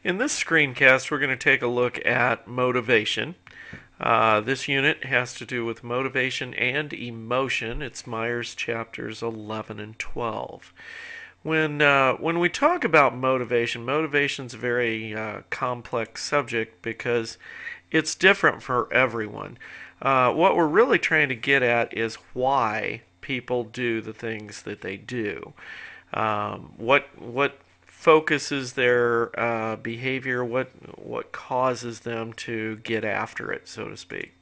In this screencast, we're going to take a look at motivation. This unit has to do with motivation and emotion. It's Myers chapters 11 and 12. When we talk about motivation, motivation's a very complex subject because it's different for everyone. What we're really trying to get at is why people do the things that they do. What focuses their behavior? What causes them to get after it, so to speak?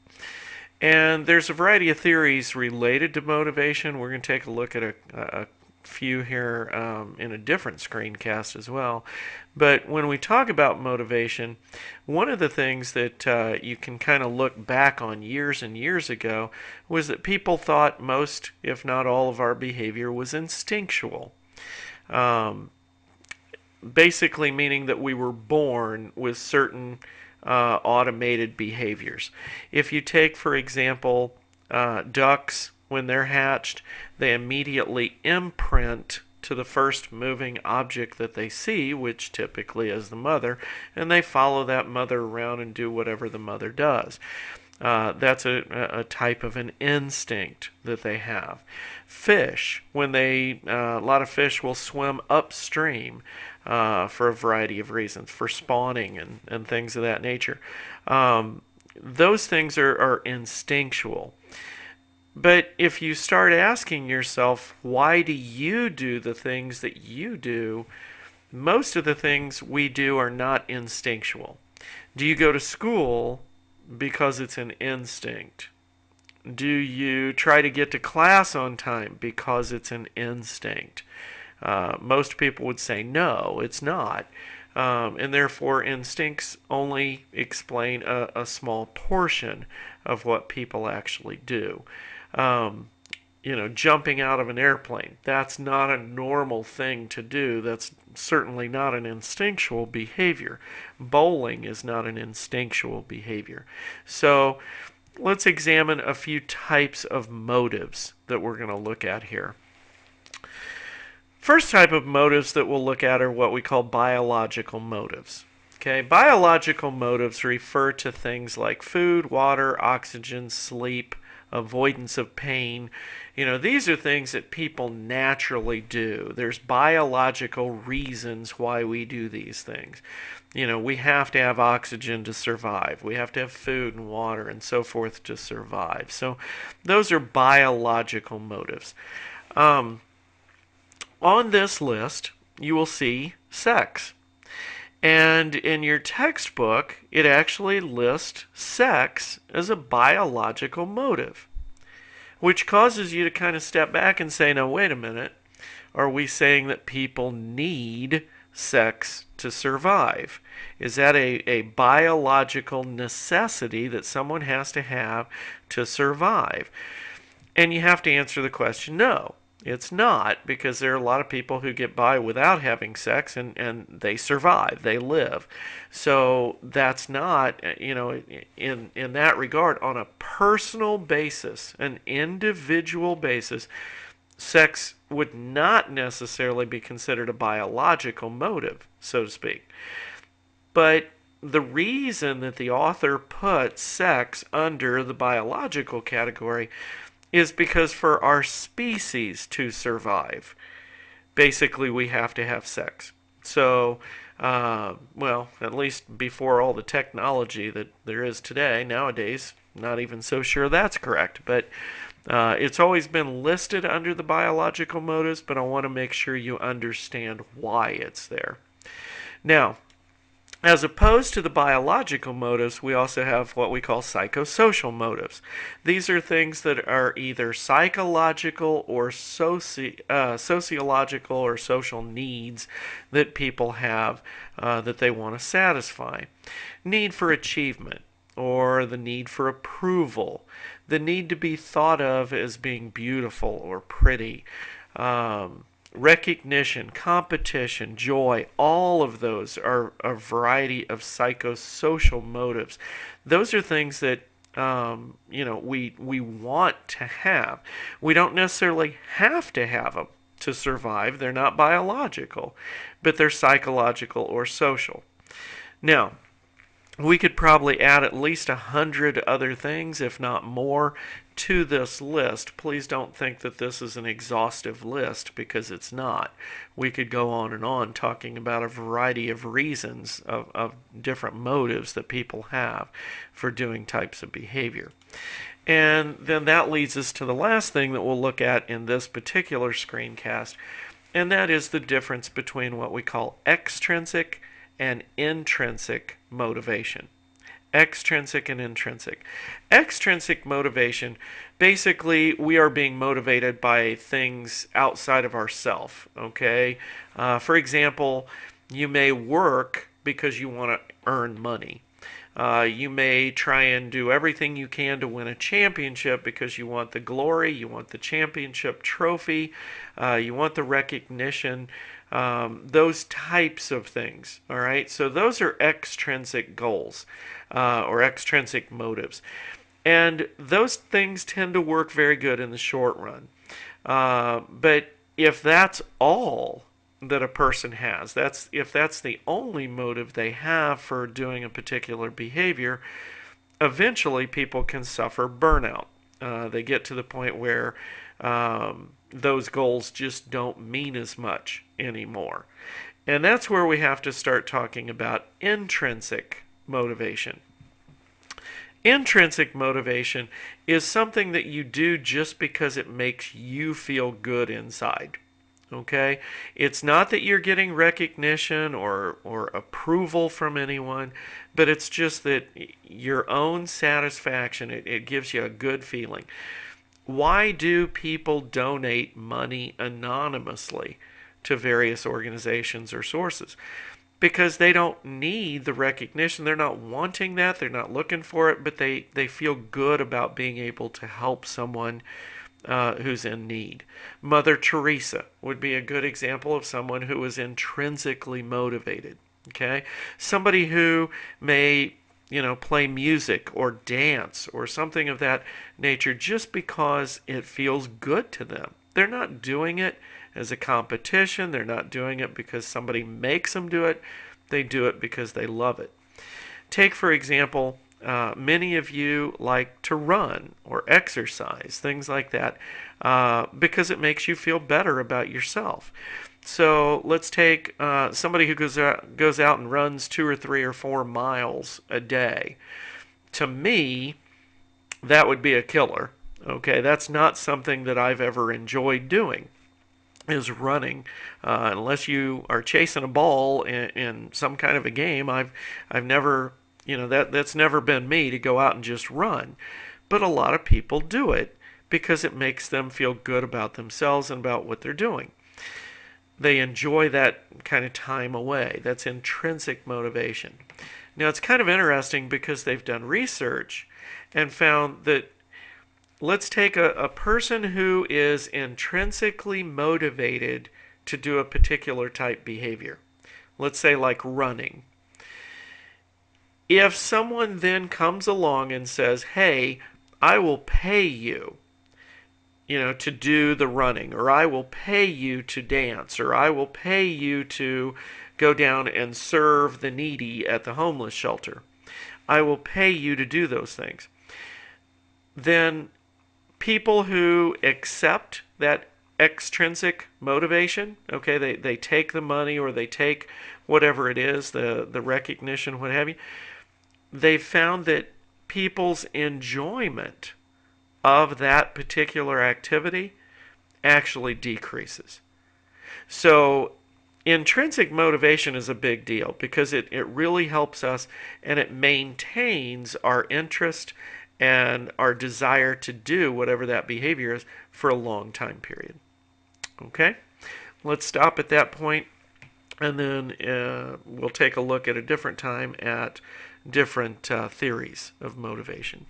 And there's a variety of theories related to motivation. We're going to take a look at a few here in a different screencast as well. But when we talk about motivation, one of the things that you can kind of look back on years and years ago was that people thought most, if not all, of our behavior was instinctual. Um, Basically meaning that we were born with certain automated behaviors. If you take, for example, ducks, when they're hatched, they immediately imprint to the first moving object that they see, which typically is the mother, and they follow that mother around and do whatever the mother does. That's a type of an instinct that they have. Fish, a lot of fish will swim upstream for a variety of reasons, for spawning and things of that nature. Those things are instinctual. But if you start asking yourself, why do you do the things that you do? Most of the things we do are not instinctual. Do you go to school because it's an instinct? Do you try to get to class on time because it's an instinct? Most people would say no, it's not. And therefore, instincts only explain a small portion of what people actually do. Um, Jumping out of an airplane, that's not a normal thing to do. That's certainly not an instinctual behavior. Bowling is not an instinctual behavior. So let's examine a few types of motives that we're going to look at here. First type of motives that we'll look at are what we call biological motives. Okay, biological motives refer to things like food, water, oxygen, sleep, avoidance of pain. These are things that people naturally do. There's biological reasons why we do these things. We have to have oxygen to survive. We have to have food and water and so forth to survive. So those are biological motives. Um, on this list, you will see sex. And in your textbook, it actually lists sex as a biological motive, which causes you to kind of step back and say, now, wait a minute. Are we saying that people need sex to survive? Is that a biological necessity that someone has to have to survive? And you have to answer the question, no. It's not, because there are a lot of people who get by without having sex and they survive, they live. So that's not, in that regard, on a personal basis, an individual basis, sex would not necessarily be considered a biological motive, so to speak. But the reason that the author put sex under the biological category is because for our species to survive, basically we have to have sex. So, at least before all the technology that there is today, nowadays, not even so sure that's correct. But it's always been listed under the biological motives, but I want to make sure you understand why it's there. Now, as opposed to the biological motives, we also have what we call psychosocial motives. These are things that are either psychological or sociological or social needs that people have that they want to satisfy. Need for achievement, or the need for approval, the need to be thought of as being beautiful or pretty. Recognition, competition, joy, all of those are a variety of psychosocial motives. Those are things that we want to have. We don't necessarily have to have them to survive. They're not biological, but they're psychological or social. Now, we could probably add at least 100 other things, if not more, to this list. Please don't think that this is an exhaustive list, because it's not. We could go on and on talking about a variety of reasons of different motives that people have for doing types of behavior. And then that leads us to the last thing that we'll look at in this particular screencast, and that is the difference between what we call extrinsic and intrinsic motivation. Extrinsic and intrinsic. Extrinsic motivation, basically, we are being motivated by things outside of ourself. Okay? For example, you may work because you want to earn money. You may try and do everything you can to win a championship because you want the glory, you want the championship trophy, you want the recognition, those types of things. All right, so those are extrinsic goals or extrinsic motives. And those things tend to work very good in the short run. But if that's all that a person has, if that's the only motive they have for doing a particular behavior, eventually people can suffer burnout. They get to the point where those goals just don't mean as much anymore. And that's where we have to start talking about intrinsic motivation. Intrinsic motivation is something that you do just because it makes you feel good inside. Okay? It's not that you're getting recognition or approval from anyone, but it's just that your own satisfaction, it gives you a good feeling. Why do people donate money anonymously to various organizations or sources? Because they don't need the recognition. They're not wanting that. They're not looking for it, but they feel good about being able to help someone who's in need. Mother Teresa would be a good example of someone who was intrinsically motivated. Okay, somebody who may play music or dance or something of that nature just because it feels good to them. They're not doing it as a competition. They're not doing it because somebody makes them do it. They do it because they love it. Take, for example, many of you like to run or exercise, things like that, because it makes you feel better about yourself. So let's take somebody who goes out and runs 2 or 3 or 4 miles a day. To me, that would be a killer. Okay, that's not something that I've ever enjoyed doing, is running. Unless you are chasing a ball in some kind of a game, I've never, that's never been me to go out and just run. But a lot of people do it because it makes them feel good about themselves and about what they're doing. They enjoy that kind of time away. That's intrinsic motivation. Now, it's kind of interesting because they've done research and found that, let's take a person who is intrinsically motivated to do a particular type behavior. Let's say like running. If someone then comes along and says, hey, I will pay you, to do the running, or I will pay you to dance, or I will pay you to go down and serve the needy at the homeless shelter. I will pay you to do those things. Then people who accept that extrinsic motivation, okay, they take the money or they take whatever it is, the recognition, what have you, they've found that people's enjoyment of that particular activity actually decreases. So intrinsic motivation is a big deal because it really helps us and it maintains our interest and our desire to do whatever that behavior is for a long time period. Okay? Let's stop at that point, and then we'll take a look at a different time at different theories of motivation.